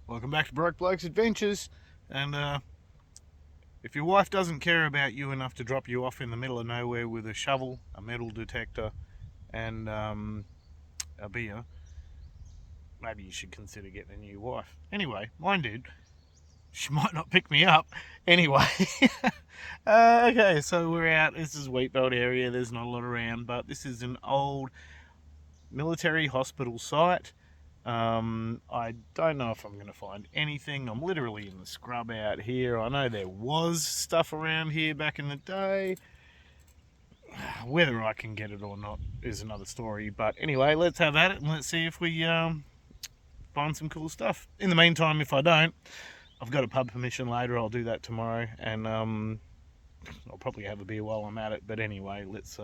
Welcome back to Broke Blokes Adventures. And if your wife doesn't care about you enough to drop you off in the middle of nowhere with a shovel, a metal detector, and a beer, maybe you should consider getting a new wife. Anyway, mine did. She might not pick me up. Anyway, okay, so we're out. This is Wheatbelt area. There's not a lot around, but this is an old military hospital site. I don't know if I'm going to find anything. I'm literally in the scrub out here. I know there was stuff around here back in the day. Whether I can get it or not is another story. But anyway, let's have at it and let's see if we find some cool stuff. In the meantime, if I don't, I've got a pub permission later. I'll do that tomorrow, and I'll probably have a beer while I'm at it. But anyway, let's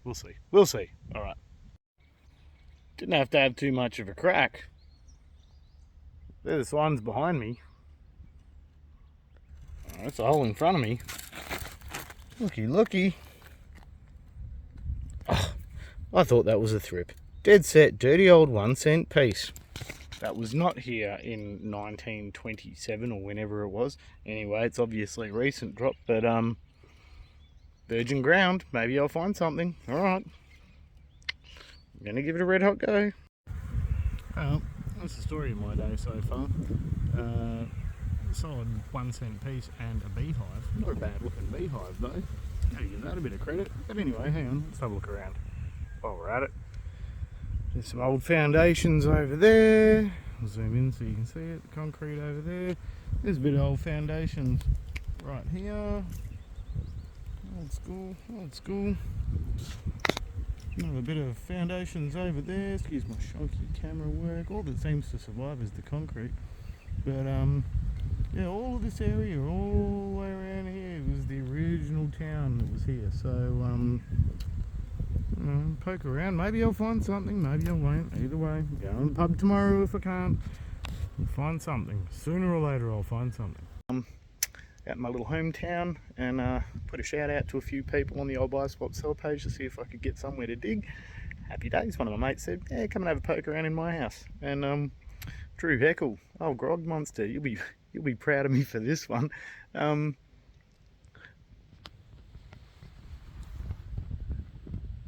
we'll see. We'll see. All right. Didn't have to have too much of a crack. There's the signs behind me. Oh, that's a hole in front of me. Looky, looky. Oh, I thought that was a thrip. Dead set, dirty old 1 cent piece. That was not here in 1927 or whenever it was. Anyway, it's obviously a recent drop, but virgin ground. Maybe I'll find something. All right. I'm gonna give it a red hot go. Well, that's the story of my day so far. Solid 1 cent piece and a beehive. Not a bad looking beehive though. Gotta give that a bit of credit. But anyway, hang on, let's have a look around while we're at it. There's some old foundations over there. I'll zoom in so you can see it. The concrete over there. There's a bit of old foundations right here. Old school, old school. Another bit of foundations over there. Excuse my shonky camera work. All that seems to survive is the concrete. But yeah, all of this area, all the way around here, was the original town that was here. So poke around. Maybe I'll find something. Maybe I won't. Either way, go to the pub tomorrow if I can't. I'll find something. Sooner or later, I'll find something. Out in my little hometown, and put a shout out to a few people on the old buy swap sell page to see if I could get somewhere to dig. Happy days. One of my mates said, "Yeah, come and have a poke around in my house." And Drew Heckle, oh grog monster, you'll be proud of me for this one.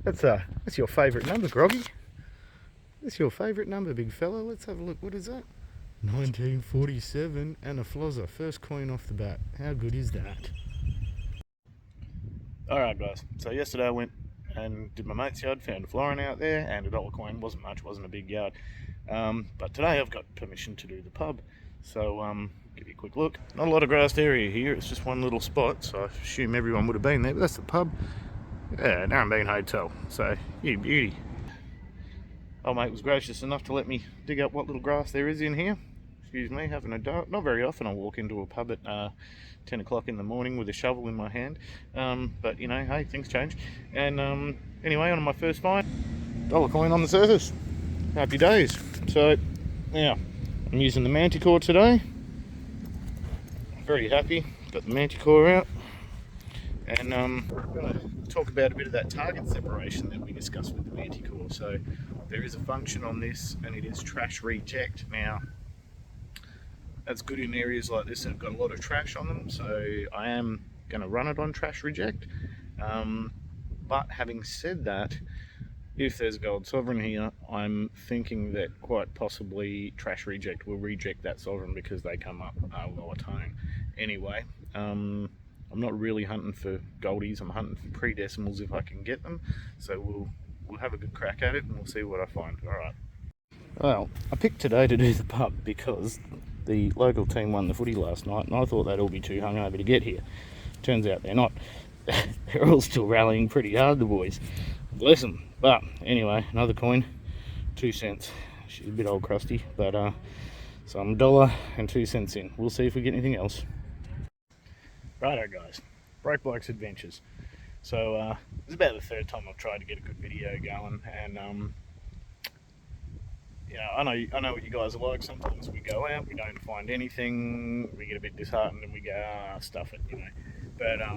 That's your favourite number, Groggy. That's your favourite number, big fella. Let's have a look. What is that? 1947 and a flozzer. First coin off the bat. How good is that? Alright guys, so yesterday I went and did my mate's yard, found a florin out there and $1 coin. Wasn't much, wasn't a big yard. But today I've got permission to do the pub. So give you a quick look. Not a lot of grassed area here, it's just one little spot, so I assume everyone would have been there, but that's the pub. Yeah, Narrabeen Hotel. So, you beauty. Old mate was gracious enough to let me dig up what little grass there is in here. Excuse me, having a dart. Not very often I walk into a pub at 10 o'clock in the morning with a shovel in my hand. But, you know, hey, things change. And anyway, on my first find, $1 coin on the surface. Happy days. So, now, I'm using the Manticore today. Very happy. Got the Manticore out. And I'm going to talk about a bit of that target separation that we discussed with the Manticore. So, there is a function on this, and it is trash reject. Now, that's good in areas like this that have got a lot of trash on them, so I am going to run it on trash reject. But having said that, if there's a gold sovereign here, I'm thinking that quite possibly trash reject will reject that sovereign because they come up lower tone. Anyway, I'm not really hunting for goldies, I'm hunting for pre-decimals if I can get them, so we'll have a good crack at it and we'll see what I find. Alright. Well, I picked today to do the pub because the local team won the footy last night and I thought they'd all be too hungover to get here. Turns out they're not. They're all still rallying pretty hard, the boys. Bless them. But anyway, another coin, 2 cents. She's a bit old crusty, but so I'm $1.02 in. We'll see if we get anything else. Righto guys, Broke Blokes Adventures. So it's about the third time I've tried to get a good video going, and yeah, I know what you guys are like. Sometimes we go out, we don't find anything, we get a bit disheartened, and we go, stuff it, you know. But I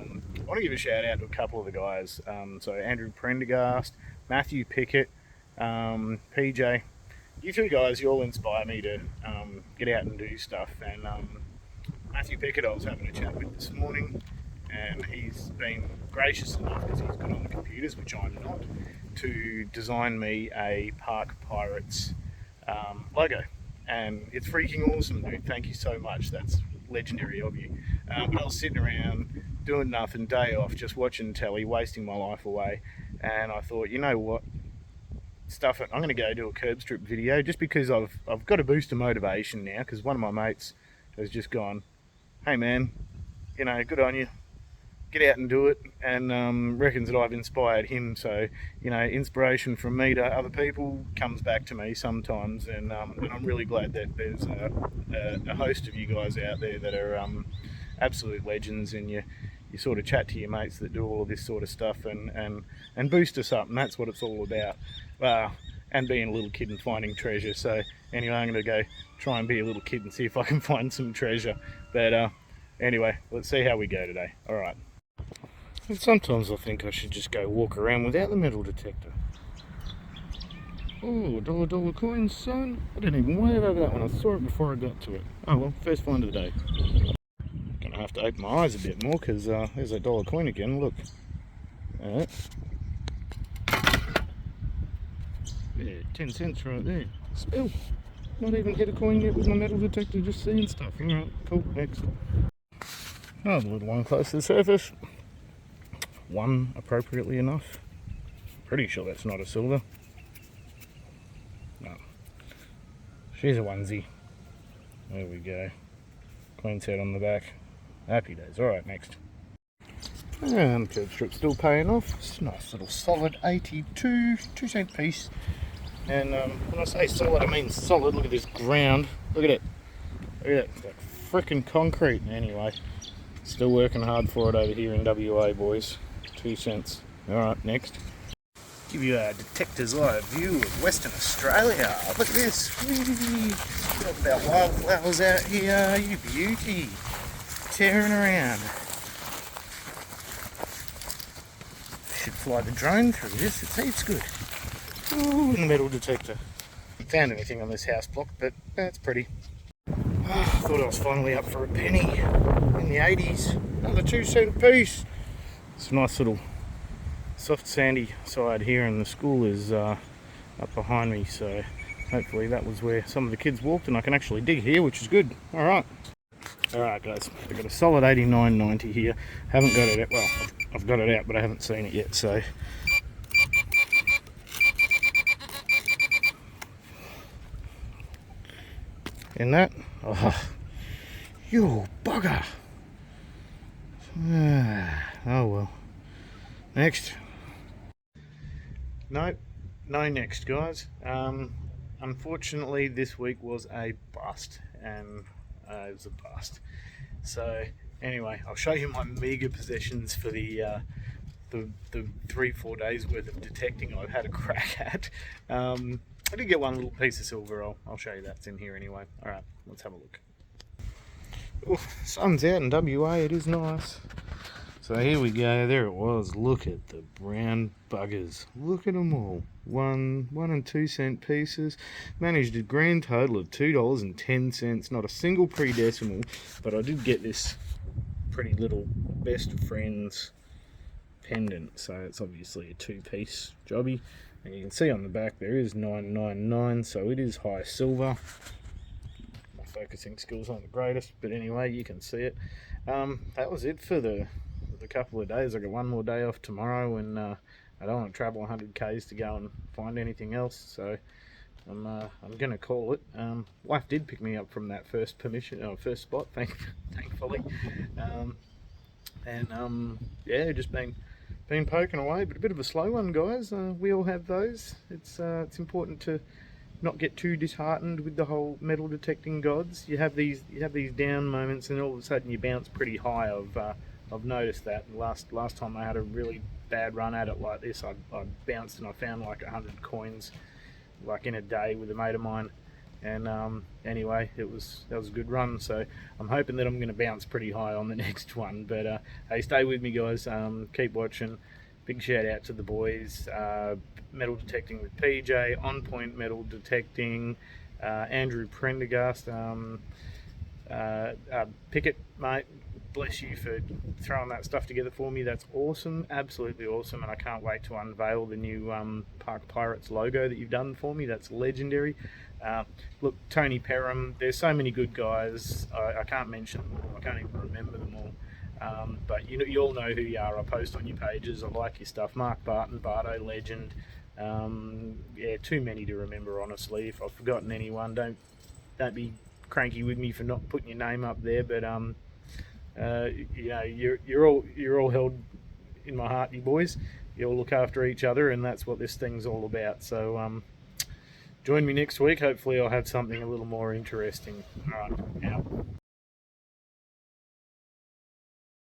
want to give a shout out to a couple of the guys. So Andrew Prendergast, Matthew Pickett, PJ, you two guys, you all inspire me to get out and do stuff. And Matthew Pickett, I was having a chat with this morning, and he's been gracious enough, because he's good on the computers, which I'm not, to design me a Park Pirates logo. And it's freaking awesome, dude. Thank you so much. That's legendary of you. But I was sitting around doing nothing, day off, just watching telly, wasting my life away. And I thought, you know what? Stuff it. I'm going to go do a curb strip video, just because I've got a boost of motivation now, because one of my mates has just gone, hey man, you know, good on you, get out and do it, and reckons that I've inspired him. So, you know, inspiration from me to other people comes back to me sometimes, and I'm really glad that there's a host of you guys out there that are absolute legends, and you sort of chat to your mates that do all of this sort of stuff and boost us up, and that's what it's all about. And being a little kid and finding treasure. So anyway, I'm going to go try and be a little kid and see if I can find some treasure. But anyway, let's see how we go today. Alright. Sometimes I think I should just go walk around without the metal detector. Oh, $1 coins, son. I didn't even wave over that one. I saw it before I got to it. Oh well, first find of the day. Gonna have to open my eyes a bit more, because there's that $1 coin again. Look. Alright. Yeah, 10 cents right there. Spill. Not even hit a coin yet with my metal detector, just seeing stuff. Alright, cool, next. Another little one close to the surface. One appropriately enough. Pretty sure that's not a silver. No. She's a onesie. There we go. Clean set on the back. Happy days. Alright, next. And curb strip still paying off. It's a nice little solid 82 2-cent piece. And when I say solid, I mean solid. Look at this ground. Look at it. Look at it. It's like frickin' concrete. Anyway, still working hard for it over here in WA, boys. 2 cents. Alright, next. Give you a detector's eye view of Western Australia. Look at this. Whee! Talk about wildflowers out here. You beauty. Tearing around. Should fly the drone through this. It's heaps good. Ooh, and the metal detector. Haven't found anything on this house block, but that's pretty. Oh, thought I was finally up for a penny in the 80s. Another 2-cent piece. It's a nice little soft sandy side here, and the school is up behind me, so hopefully that was where some of the kids walked, and I can actually dig here, which is good. Alright guys, I've got a solid 89.90 here. Haven't got it out, well, I've got it out, but I haven't seen it yet, so in that, oh, you bugger. Oh well. Next. Nope, no next, guys. Unfortunately, this week was a bust, and it was a bust. So anyway, I'll show you my meager possessions for the 3-4 days worth of detecting I've had a crack at. I did get one little piece of silver. I'll show you that's in here anyway. Alright, let's have a look. Ooh, sun's out in WA, it is nice. So here we go, there it was. Look at the brown buggers. Look at them all. 1 and 2 cent pieces. Managed a grand total of $2.10. Not a single pre-decimal, but I did get this pretty little best of friends pendant. So it's obviously a 2-piece jobby. And you can see on the back there is 999, so it is high silver. My focusing skills aren't the greatest, but anyway, you can see it. That was it for the couple of days. I got one more day off tomorrow, and I don't want to travel 100 k's to go and find anything else, so I'm gonna call it. Wife did pick me up from that first spot, thankfully, yeah, just been poking away, but a bit of a slow one, guys. We all have those. It's important to not get too disheartened with the whole metal detecting gods. You have these down moments, and all of a sudden you bounce pretty high. I've noticed that. Last time I had a really bad run at it like this, I bounced and I found like 100 coins, like in a day, with a mate of mine. And anyway, that was a good run, so I'm hoping that I'm going to bounce pretty high on the next one. But hey, stay with me, guys. Keep watching. Big shout out to the boys. metal detecting with PJ, On Point Metal Detecting, Andrew Prendergast, Pickett, mate. Bless you for throwing that stuff together for me. That's awesome, absolutely awesome, and I can't wait to unveil the new Park Pirates logo that you've done for me. That's legendary. Look, Tony Perham, there's so many good guys. I can't mention them all. I can't even remember them all. But you all know who you are. I post on your pages. I like your stuff. Mark Barton, Bardo, legend. Yeah, too many to remember, honestly. If I've forgotten anyone, don't be cranky with me for not putting your name up there. But you're all held in my heart, you boys. You all look after each other, and that's what this thing's all about. So join me next week. Hopefully, I'll have something a little more interesting. All right, out.